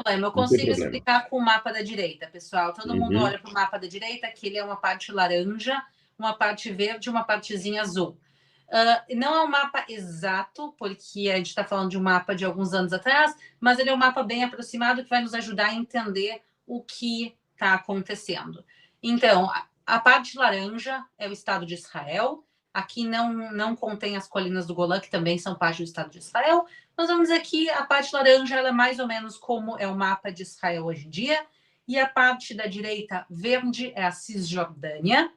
problema. Eu Não tem consigo problema. explicar com o mapa da direita, pessoal. Todo mundo Uhum. olha para o mapa da direita, que ele é uma parte laranja, uma parte verde e uma partezinha azul. Não é um mapa exato, porque a gente está falando de um mapa de alguns anos atrás, mas ele é um mapa bem aproximado que vai nos ajudar a entender o que está acontecendo. Então, a parte laranja é o Estado de Israel. Aqui não contém as colinas do Golã, que também são parte do Estado de Israel. Nós vamos dizer que a parte laranja ela é mais ou menos como é o mapa de Israel hoje em dia. E a parte da direita verde é a Cisjordânia.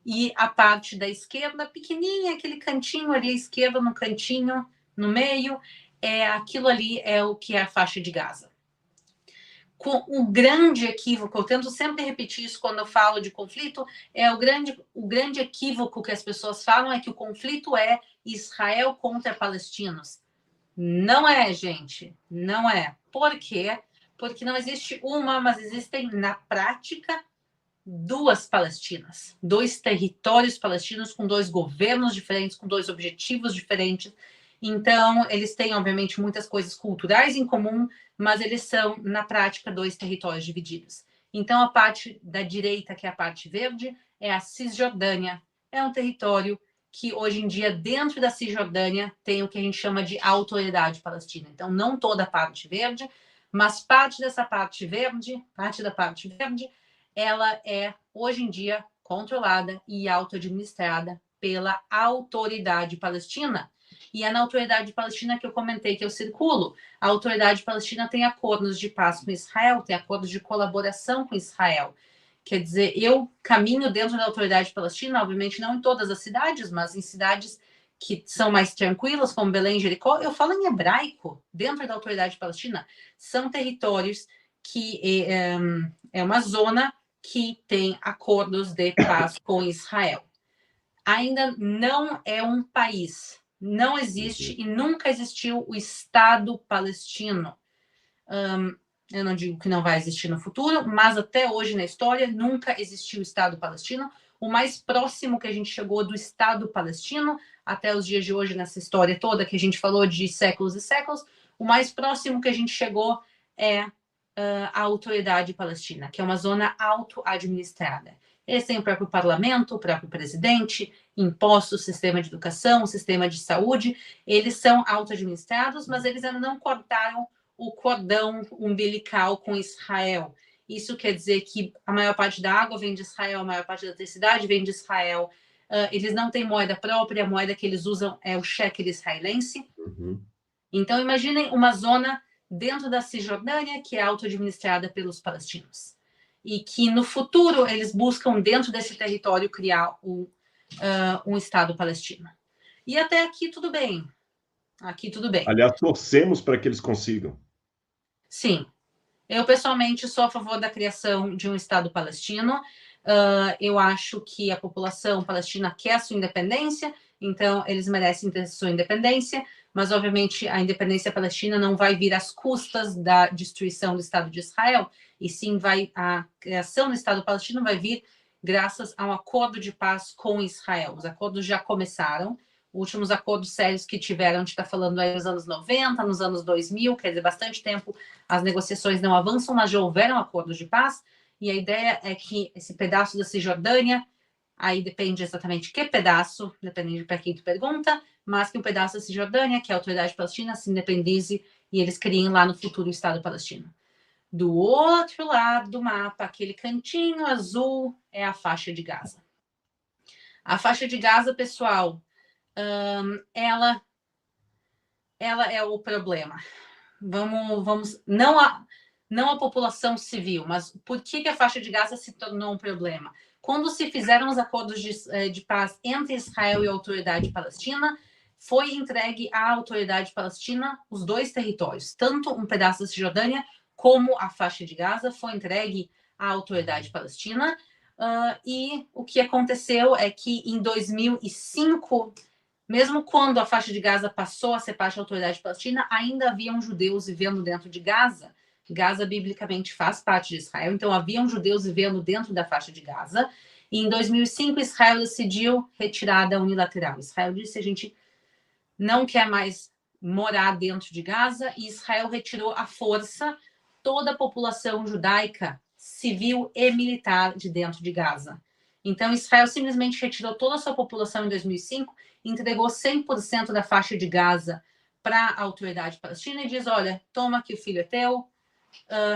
E a parte da esquerda, pequenininha, aquele cantinho ali à esquerda, no cantinho, no meio, aquilo ali é o que é a faixa de Gaza. Com o grande equívoco, eu tento sempre repetir isso quando eu falo de conflito, o grande equívoco que as pessoas falam é que o conflito é Israel contra palestinos. Não é, gente, não é. Por quê? Porque não existe uma, mas existem, na prática, duas Palestinas, dois territórios palestinos com dois governos diferentes, com dois objetivos diferentes. Então, eles têm, obviamente, muitas coisas culturais em comum, mas eles são, na prática, dois territórios divididos. Então, a parte da direita, que é a parte verde, é a Cisjordânia. É um território que, hoje em dia, dentro da Cisjordânia, tem o que a gente chama de autoridade palestina. Então, não toda a parte verde, mas parte dessa parte verde, ela é, hoje em dia, controlada e auto-administrada pela autoridade palestina. E é na autoridade palestina que eu comentei que eu circulo. A autoridade palestina tem acordos de paz com Israel, tem acordos de colaboração com Israel. Quer dizer, eu caminho dentro da autoridade palestina, obviamente não em todas as cidades, mas em cidades que são mais tranquilas, como Belém e Jericó, eu falo em hebraico, dentro da autoridade palestina. São territórios que é uma zona que tem acordos de paz com Israel. Ainda não é um país, não existe e nunca existiu o Estado palestino. Eu não digo que não vai existir no futuro, mas até hoje na história nunca existiu o Estado palestino. O mais próximo que a gente chegou do Estado palestino, até os dias de hoje, nessa história toda que a gente falou de séculos e séculos, o mais próximo que a gente chegou é a autoridade palestina, que é uma zona auto-administrada. Eles têm o próprio parlamento, o próprio presidente, impostos, sistema de educação, sistema de saúde. Eles são auto-administrados, mas eles ainda não cortaram o cordão umbilical com Israel. Isso quer dizer que a maior parte da água vem de Israel, a maior parte da eletricidade vem de Israel. Eles não têm moeda própria, a moeda que eles usam é o shekel israelense. Então, imaginem uma zona dentro da Cisjordânia que é auto-administrada pelos palestinos. E que, no futuro, eles buscam, dentro desse território, criar um Estado palestino. E até aqui tudo bem. Aqui tudo bem. Aliás, torcemos para que eles consigam. Sim. Eu, pessoalmente, sou a favor da criação de um Estado palestino. Eu acho que a população palestina quer sua independência, então eles merecem ter sua independência, mas, obviamente, a independência palestina não vai vir às custas da destruição do Estado de Israel, e sim a criação do Estado palestino vai vir graças a um acordo de paz com Israel. Os acordos já começaram. Os últimos acordos sérios que tiveram, a gente está falando aí nos anos 90, nos anos 2000, quer dizer, bastante tempo as negociações não avançam, mas já houveram acordos de paz, e a ideia é que esse pedaço da Cisjordânia, aí depende exatamente que pedaço, dependendo para quem tu pergunta, mas que um pedaço da Cisjordânia, que é a autoridade palestina, se independize e eles criem lá no futuro o Estado palestino. Do outro lado do mapa, aquele cantinho azul é a faixa de Gaza. A faixa de Gaza, pessoal, ela é o problema. Vamos não a população civil, mas por que a faixa de Gaza se tornou um problema? Quando se fizeram os acordos de paz entre Israel e a autoridade palestina, foi entregue à autoridade palestina os dois territórios, tanto um pedaço da Cisjordânia como a faixa de Gaza foi entregue à autoridade palestina. E o que aconteceu é que em 2005, mesmo quando a faixa de Gaza passou a ser parte da autoridade palestina, ainda haviam judeus vivendo dentro de Gaza. Gaza, biblicamente, faz parte de Israel, então haviam judeus vivendo dentro da faixa de Gaza. E em 2005, Israel decidiu retirada unilateral. Israel disse: a gente não quer mais morar dentro de Gaza, e Israel retirou à força toda a população judaica, civil e militar de dentro de Gaza. Então, Israel simplesmente retirou toda a sua população em 2005, entregou 100% da faixa de Gaza para a autoridade palestina e diz, olha, toma que o filho é teu,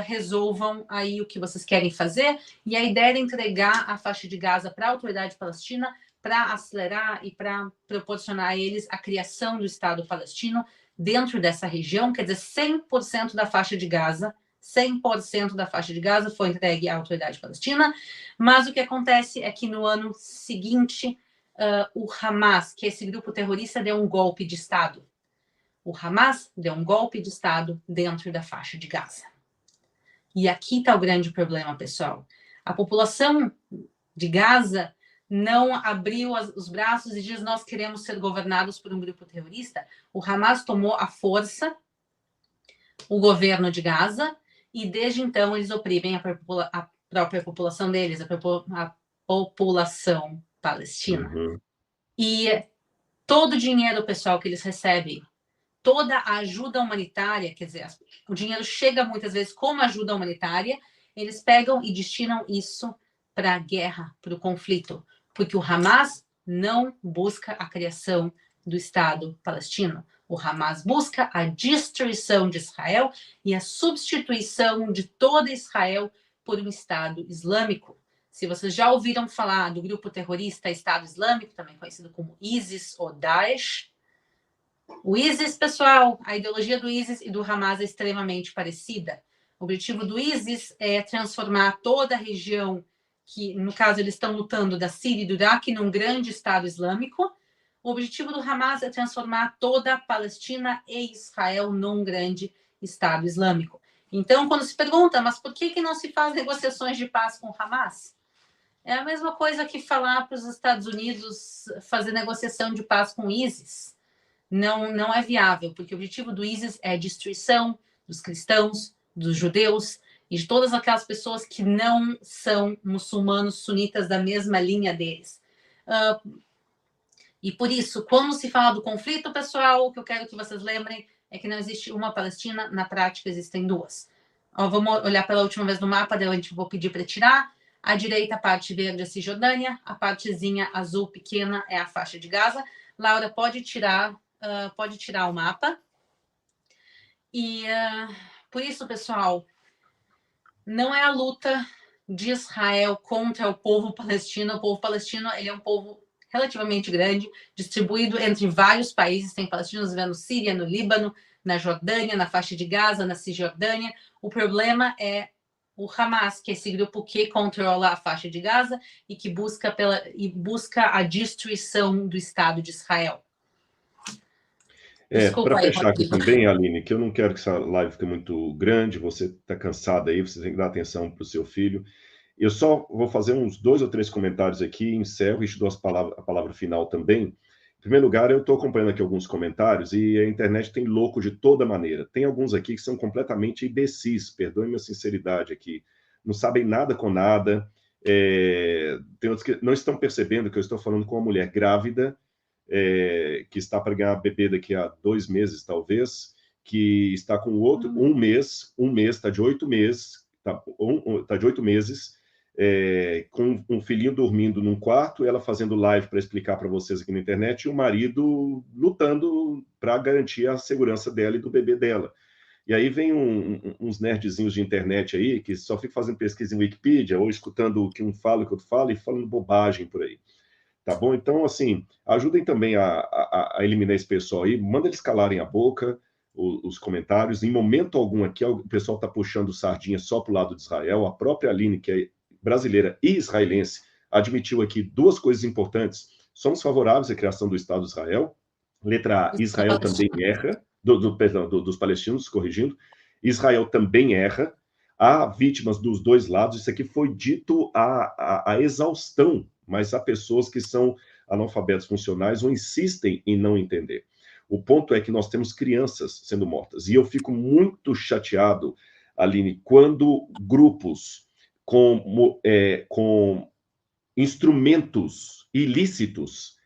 resolvam aí o que vocês querem fazer. E a ideia era entregar a faixa de Gaza para a autoridade palestina para acelerar e para proporcionar a eles a criação do Estado palestino dentro dessa região, quer dizer, 100% da faixa de Gaza, 100% da faixa de Gaza foi entregue à autoridade palestina, mas o que acontece é que no ano seguinte, o Hamas, que é esse grupo terrorista, deu um golpe de Estado. O Hamas deu um golpe de Estado dentro da faixa de Gaza. E aqui está o grande problema, pessoal. A população de Gaza não abriu os braços e diz, nós queremos ser governados por um grupo terrorista. O Hamas tomou à força o governo de Gaza e desde então eles oprimem a própria população deles, a população palestina. Uhum. E todo o dinheiro, pessoal, que eles recebem, toda a ajuda humanitária, quer dizer, o dinheiro chega muitas vezes como ajuda humanitária, eles pegam e destinam isso para a guerra, para o conflito, porque o Hamas não busca a criação do Estado palestino. O Hamas busca a destruição de Israel e a substituição de toda Israel por um Estado islâmico. Se vocês já ouviram falar do grupo terrorista Estado Islâmico, também conhecido como ISIS ou Daesh, o ISIS, pessoal, a ideologia do ISIS e do Hamas é extremamente parecida. O objetivo do ISIS é transformar toda a região que, no caso, eles estão lutando da Síria e do Iraque num grande Estado islâmico. O objetivo do Hamas é transformar toda a Palestina e Israel num grande Estado islâmico. Então, quando se pergunta, mas por que não se faz negociações de paz com o Hamas? É a mesma coisa que falar para os Estados Unidos fazer negociação de paz com o ISIS. Não é viável, porque o objetivo do ISIS é a destruição dos cristãos, dos judeus e de todas aquelas pessoas que não são muçulmanos sunitas da mesma linha deles. E por isso, quando se fala do conflito, pessoal, o que eu quero que vocês lembrem é que não existe uma Palestina, na prática existem duas. Vamos olhar pela última vez no mapa, daí a gente vou pedir para tirar. À direita, a parte verde é a Cisjordânia, a partezinha azul pequena é a faixa de Gaza. Laura, pode tirar o mapa. E por isso, pessoal, não é a luta de Israel contra o povo palestino. O povo palestino ele é um povo relativamente grande, distribuído entre vários países. Tem palestinos vivendo na Síria, no Líbano, na Jordânia, na faixa de Gaza, na Cisjordânia. O problema é o Hamas, que é esse grupo que controla a faixa de Gaza e que busca a destruição do Estado de Israel. Para fechar aqui também, Aline, que eu não quero que essa live fique muito grande, você está cansada aí, você tem que dar atenção para o seu filho. Eu só vou fazer uns 2 ou 3 comentários aqui, encerro e te dou a palavra final também. Em primeiro lugar, eu estou acompanhando aqui alguns comentários e a internet tem louco de toda maneira. Tem alguns aqui que são completamente imbecis, perdoem minha sinceridade aqui, não sabem nada com nada, tem outros que não estão percebendo que eu estou falando com uma mulher grávida, que está para ganhar bebê daqui a 2 meses, talvez, que está com outro, um mês, está de 8 meses, tá de 8 meses, com um filhinho dormindo num quarto, ela fazendo live para explicar para vocês aqui na internet, e o marido lutando para garantir a segurança dela e do bebê dela. E aí vem uns nerdzinhos de internet aí, que só ficam fazendo pesquisa em Wikipedia, ou escutando o que um fala, o que outro fala, e falando bobagem por aí. Tá bom? Então, assim, ajudem também a eliminar esse pessoal aí, manda eles calarem a boca, os comentários. Em momento algum aqui, o pessoal está puxando sardinha só para o lado de Israel. A própria Aline, que é brasileira e israelense, admitiu aqui 2 coisas importantes. Somos favoráveis à criação do Estado de Israel. Letra A, Israel também erra, dos palestinos, corrigindo. Israel também erra. Há vítimas dos 2 lados. Isso aqui foi dito a exaustão, mas há pessoas que são analfabetos funcionais ou insistem em não entender. O ponto é que nós temos crianças sendo mortas. E eu fico muito chateado, Aline, quando grupos com instrumentos ilícitos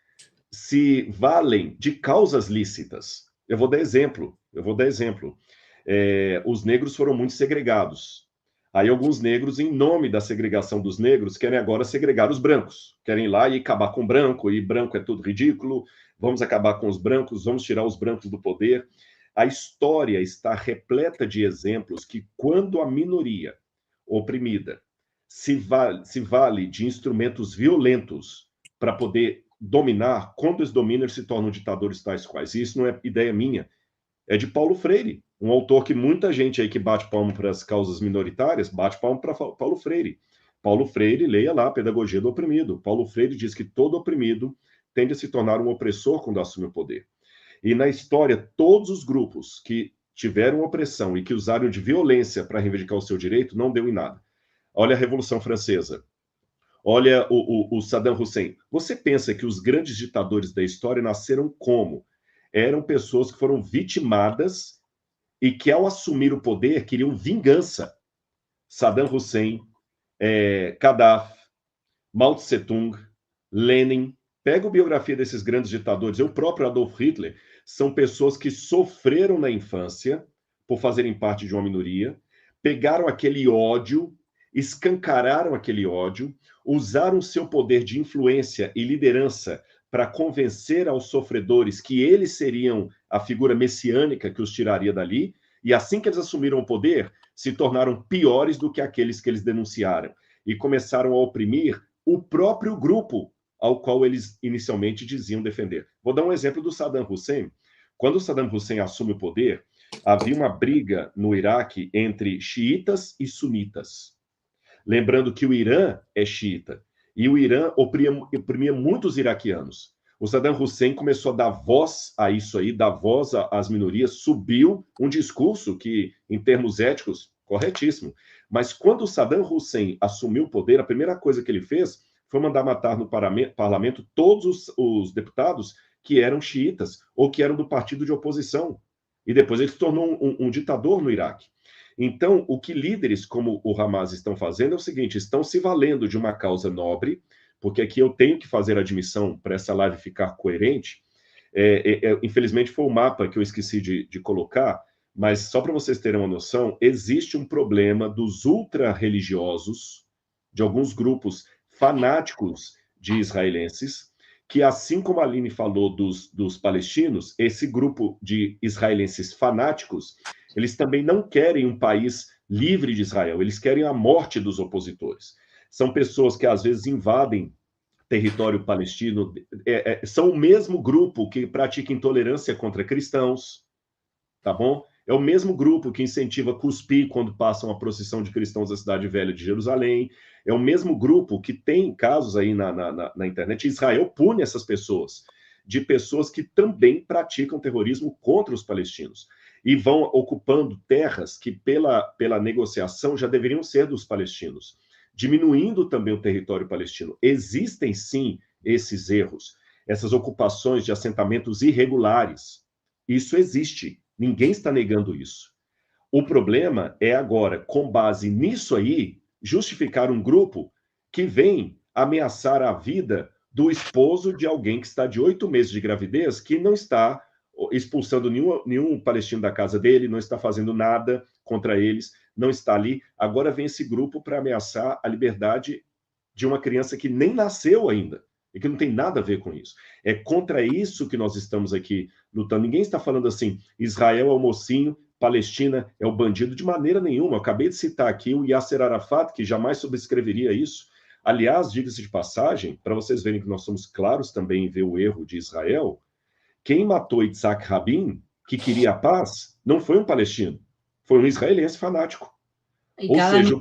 se valem de causas lícitas. Eu vou dar exemplo. os negros foram muito segregados. Aí alguns negros, em nome da segregação dos negros, querem agora segregar os brancos. Querem ir lá e acabar com branco, e branco é tudo ridículo, vamos acabar com os brancos, vamos tirar os brancos do poder. A história está repleta de exemplos que, quando a minoria oprimida se vale de instrumentos violentos para poder dominar, quando eles dominam, eles se tornam ditadores tais quais. E isso não é ideia minha, é de Paulo Freire, um autor que muita gente aí que bate palmo para as causas minoritárias, bate palmo para Paulo Freire. Paulo Freire, leia lá, Pedagogia do Oprimido. Paulo Freire diz que todo oprimido tende a se tornar um opressor quando assume o poder. E na história, todos os grupos que tiveram opressão e que usaram de violência para reivindicar o seu direito, não deu em nada. Olha a Revolução Francesa. Olha o Saddam Hussein. Você pensa que os grandes ditadores da história nasceram como? Eram pessoas que foram vitimadas e que, ao assumir o poder, queriam vingança. Saddam Hussein, Gaddafi, Mao Tse-tung, Lenin. Pega a biografia desses grandes ditadores. O próprio Adolf Hitler. São pessoas que sofreram na infância por fazerem parte de uma minoria, pegaram aquele ódio, escancararam aquele ódio, usaram seu poder de influência e liderança para convencer aos sofredores que eles seriam a figura messiânica que os tiraria dali, e assim que eles assumiram o poder, se tornaram piores do que aqueles que eles denunciaram, e começaram a oprimir o próprio grupo ao qual eles inicialmente diziam defender. Vou dar um exemplo do Saddam Hussein. Quando o Saddam Hussein assume o poder, havia uma briga no Iraque entre xiitas e sunitas. Lembrando que o Irã é xiita, e o Irã oprimia muitos iraquianos. O Saddam Hussein começou a dar voz a isso aí, dar voz às minorias, subiu um discurso que, em termos éticos, corretíssimo. Mas quando o Saddam Hussein assumiu o poder, a primeira coisa que ele fez foi mandar matar no parlamento todos os deputados que eram xiitas ou que eram do partido de oposição. E depois ele se tornou um ditador no Iraque. Então, o que líderes como o Hamas estão fazendo é o seguinte: estão se valendo de uma causa nobre, porque aqui eu tenho que fazer a admissão para essa live ficar coerente. Infelizmente foi o mapa que eu esqueci de colocar, mas só para vocês terem uma noção, existe um problema dos ultra-religiosos, de alguns grupos fanáticos de israelenses, que, assim como a Aline falou dos palestinos, esse grupo de israelenses fanáticos, eles também não querem um país livre de Israel, eles querem a morte dos opositores. São pessoas que, às vezes, invadem território palestino, são o mesmo grupo que pratica intolerância contra cristãos, tá bom? É o mesmo grupo que incentiva cuspir quando passa uma procissão de cristãos da Cidade Velha de Jerusalém. É o mesmo grupo que tem casos aí na internet. Israel pune essas pessoas, de pessoas que também praticam terrorismo contra os palestinos. E vão ocupando terras que, pela negociação, já deveriam ser dos palestinos, diminuindo também o território palestino. Existem, sim, esses erros, essas ocupações de assentamentos irregulares. Isso existe. Ninguém está negando isso. O problema é agora, com base nisso aí, justificar um grupo que vem ameaçar a vida do esposo de alguém que está de 8 meses de gravidez, que não está expulsando nenhum palestino da casa dele, não está fazendo nada contra eles, não está ali. Agora vem esse grupo para ameaçar a liberdade de uma criança que nem nasceu ainda e que não tem nada a ver com isso. É contra isso que nós estamos aqui lutando. Ninguém está falando assim, Israel é o mocinho, Palestina é o bandido, de maneira nenhuma. Eu acabei de citar aqui o Yasser Arafat, que jamais subscreveria isso. Aliás, diga-se de passagem, para vocês verem que nós somos claros também em ver o erro de Israel, quem matou Yitzhak Rabin, que queria a paz, não foi um palestino, foi um israelense fanático. Ou seja,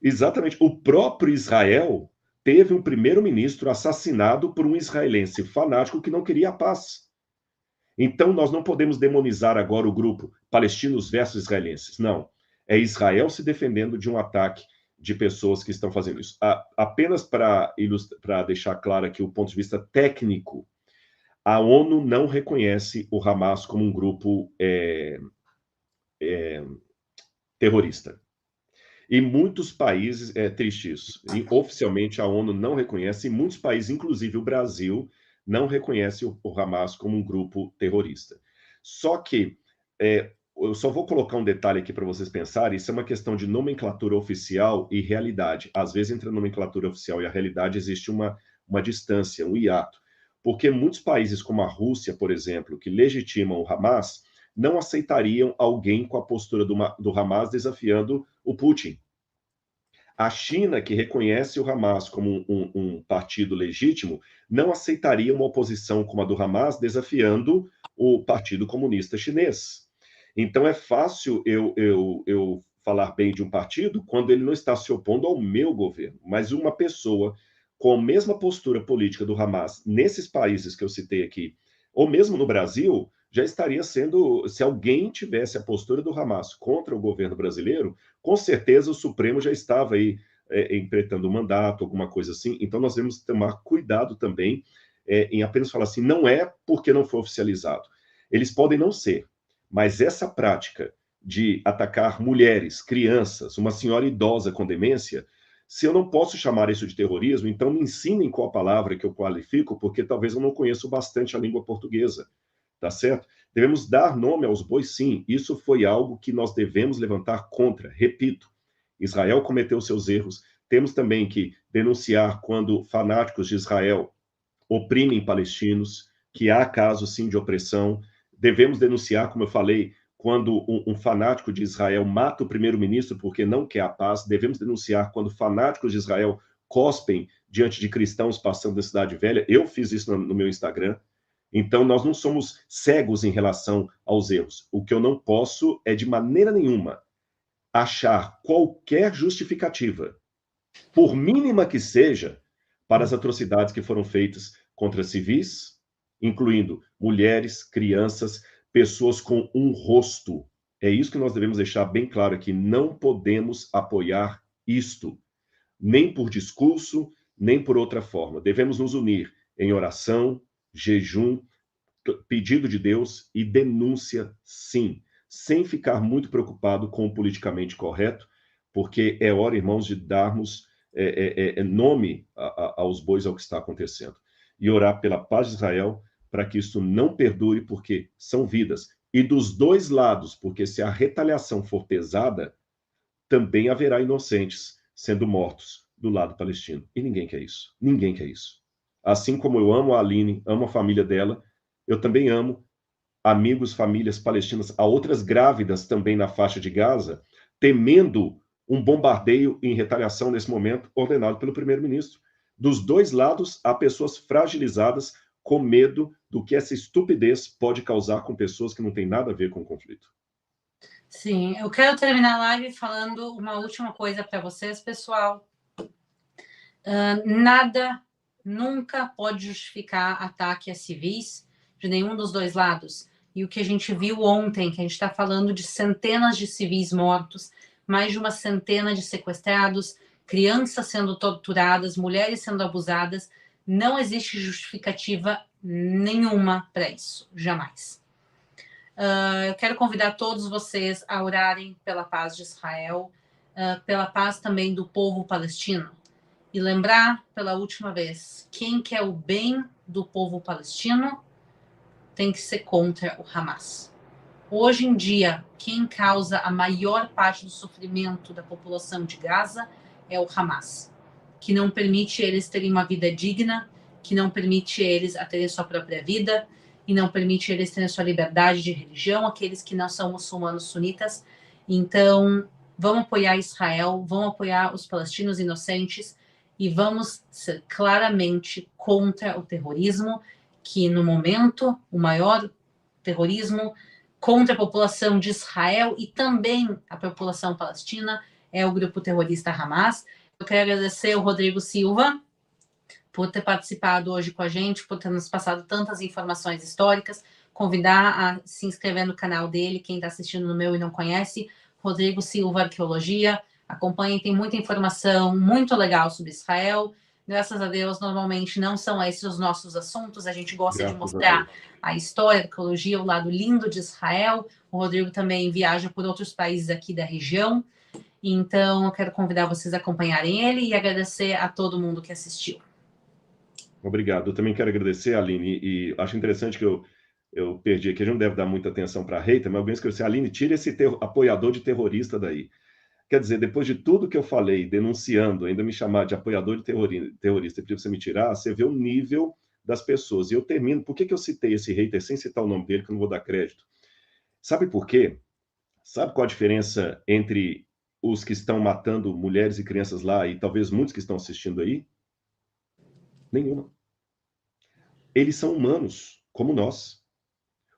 exatamente, o próprio Israel teve um primeiro-ministro assassinado por um israelense fanático que não queria a paz. Então, nós não podemos demonizar agora o grupo palestinos versus israelenses. Não. É Israel se defendendo de um ataque de pessoas que estão fazendo isso. Apenas para deixar claro aqui o ponto de vista técnico, a ONU não reconhece o Hamas como um grupo terrorista. Em muitos países, é triste isso, e oficialmente a ONU não reconhece, em muitos países, inclusive o Brasil, não reconhece o Hamas como um grupo terrorista. Só que eu só vou colocar um detalhe aqui para vocês pensarem, isso é uma questão de nomenclatura oficial e realidade. Às vezes, entre a nomenclatura oficial e a realidade, existe uma distância, um hiato. Porque muitos países, como a Rússia, por exemplo, que legitimam o Hamas, não aceitariam alguém com a postura do Hamas desafiando o Putin. A China, que reconhece o Hamas como um partido legítimo, não aceitaria uma oposição como a do Hamas desafiando o Partido Comunista Chinês. Então é fácil eu falar bem de um partido quando ele não está se opondo ao meu governo, mas uma pessoa com a mesma postura política do Hamas nesses países que eu citei aqui, ou mesmo no Brasil, já estaria sendo, se alguém tivesse a postura do Hamas contra o governo brasileiro, com certeza o Supremo já estava aí empreitando um mandato, alguma coisa assim. Então nós devemos tomar cuidado também em apenas falar assim, não é porque não foi oficializado. Eles podem não ser, mas essa prática de atacar mulheres, crianças, uma senhora idosa com demência, se eu não posso chamar isso de terrorismo, então me ensinem qual a palavra que eu qualifico, porque talvez eu não conheço bastante a língua portuguesa. Tá certo? Devemos dar nome aos bois, sim. Isso foi algo que nós devemos levantar contra. Repito, Israel cometeu seus erros. Temos também que denunciar quando fanáticos de Israel oprimem palestinos, que há casos, sim, de opressão. Devemos denunciar, como eu falei, quando um fanático de Israel mata o primeiro-ministro porque não quer a paz. Devemos denunciar quando fanáticos de Israel cospem diante de cristãos passando da Cidade Velha. Eu fiz isso no meu Instagram. Então, nós não somos cegos em relação aos erros. O que eu não posso é, de maneira nenhuma, achar qualquer justificativa, por mínima que seja, para as atrocidades que foram feitas contra civis, incluindo mulheres, crianças, pessoas com um rosto. É isso que nós devemos deixar bem claro aqui. Não podemos apoiar isto, nem por discurso, nem por outra forma. Devemos nos unir em oração, jejum, pedido de Deus e denúncia, sim, sem ficar muito preocupado com o politicamente correto, porque é hora, irmãos, de darmos nome aos bois ao que está acontecendo. E orar pela paz de Israel, para que isso não perdure, porque são vidas. E dos dois lados, porque se a retaliação for pesada, também haverá inocentes sendo mortos do lado palestino. E ninguém quer isso. Ninguém quer isso. Assim como eu amo a Aline, amo a família dela, eu também amo amigos, famílias palestinas, a outras grávidas também na faixa de Gaza, temendo um bombardeio em retaliação nesse momento, ordenado pelo primeiro-ministro. Dos dois lados, há pessoas fragilizadas com medo do que essa estupidez pode causar com pessoas que não têm nada a ver com o conflito. Sim, eu quero terminar a live falando uma última coisa para vocês, pessoal. Nada nunca pode justificar ataque a civis de nenhum dos dois lados. E o que a gente viu ontem, que a gente está falando de centenas de civis mortos, mais de uma centena de sequestrados, crianças sendo torturadas, mulheres sendo abusadas, não existe justificativa nenhuma para isso, jamais. Eu quero convidar todos vocês a orarem pela paz de Israel, pela paz também do povo palestino. E lembrar pela última vez, quem quer o bem do povo palestino tem que ser contra o Hamas. Hoje em dia, quem causa a maior parte do sofrimento da população de Gaza é o Hamas, que não permite eles terem uma vida digna, que não permite eles a terem sua própria vida, e não permite eles terem sua liberdade de religião, aqueles que não são muçulmanos sunitas. Então, vamos apoiar Israel, vamos apoiar os palestinos inocentes, e vamos ser claramente contra o terrorismo, que no momento, o maior terrorismo contra a população de Israel e também a população palestina é o grupo terrorista Hamas. Eu quero agradecer ao Rodrigo Silva por ter participado hoje com a gente, por ter nos passado tantas informações históricas, convidar a se inscrever no canal dele, quem está assistindo no meu e não conhece, Rodrigo Silva Arqueologia. Acompanhem, tem muita informação muito legal sobre Israel. Graças a Deus, normalmente não são esses os nossos assuntos. A gente gosta de mostrar a história, a arqueologia, o lado lindo de Israel. O Rodrigo também viaja por outros países aqui da região. Então, eu quero convidar vocês a acompanharem ele e agradecer a todo mundo que assistiu. Obrigado. Eu também quero agradecer, Aline, e acho interessante que eu perdi aqui, a gente não deve dar muita atenção para hater, mas alguém escreveu assim, Aline, tira esse apoiador de terrorista daí. Quer dizer, depois de tudo que eu falei, denunciando, ainda me chamar de apoiador de terrorista e pedir você me tirar, você vê o nível das pessoas. E eu termino, por que eu citei esse hater sem citar o nome dele, que eu não vou dar crédito? Sabe por quê? Sabe qual a diferença entre os que estão matando mulheres e crianças lá e talvez muitos que estão assistindo aí? Nenhuma. Eles são humanos, como nós.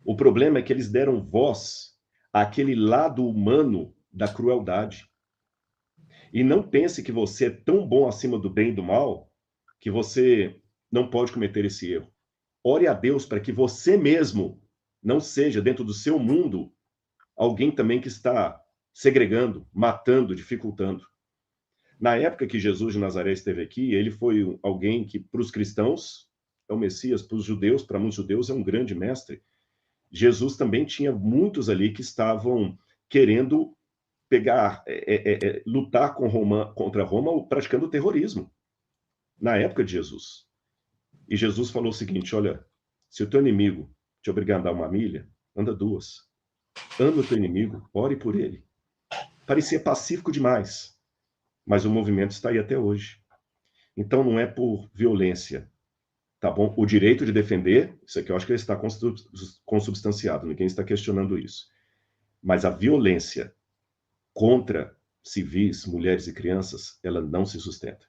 O problema é que eles deram voz àquele lado humano da crueldade. E não pense que você é tão bom acima do bem e do mal que você não pode cometer esse erro. Ore a Deus para que você mesmo não seja, dentro do seu mundo, alguém também que está segregando, matando, dificultando. Na época que Jesus de Nazaré esteve aqui, ele foi alguém que, para os cristãos, é o Messias, para os judeus, para muitos judeus, é um grande mestre. Jesus também tinha muitos ali que estavam querendo pegar, lutar contra Roma, praticando terrorismo, na época de Jesus. E Jesus falou o seguinte, olha, se o teu inimigo te obrigar a andar 1 milha, anda 2. Ama o teu inimigo, ore por ele. Parecia pacífico demais, mas o movimento está aí até hoje. Então não é por violência, tá bom? O direito de defender, isso aqui eu acho que está consubstanciado, ninguém está questionando isso. Mas a violência contra civis, mulheres e crianças, ela não se sustenta.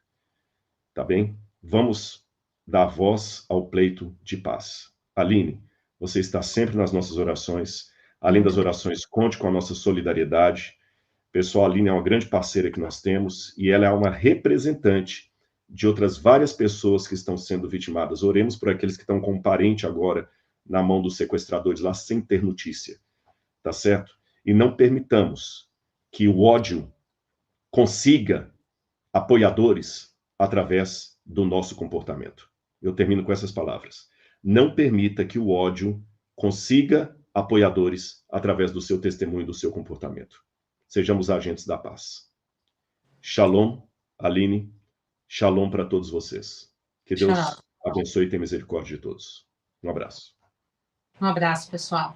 Tá bem? Vamos dar voz ao pleito de paz. Aline, você está sempre nas nossas orações. Além das orações, conte com a nossa solidariedade. Pessoal, a Aline é uma grande parceira que nós temos e ela é uma representante de outras várias pessoas que estão sendo vitimadas. Oremos por aqueles que estão com um parente agora na mão dos sequestradores lá sem ter notícia. Tá certo? E não permitamos que o ódio consiga apoiadores através do nosso comportamento. Eu termino com essas palavras. Não permita que o ódio consiga apoiadores através do seu testemunho e do seu comportamento. Sejamos agentes da paz. Shalom, Aline. Shalom para todos vocês. Que Deus abençoe e tenha misericórdia de todos. Um abraço. Um abraço, pessoal.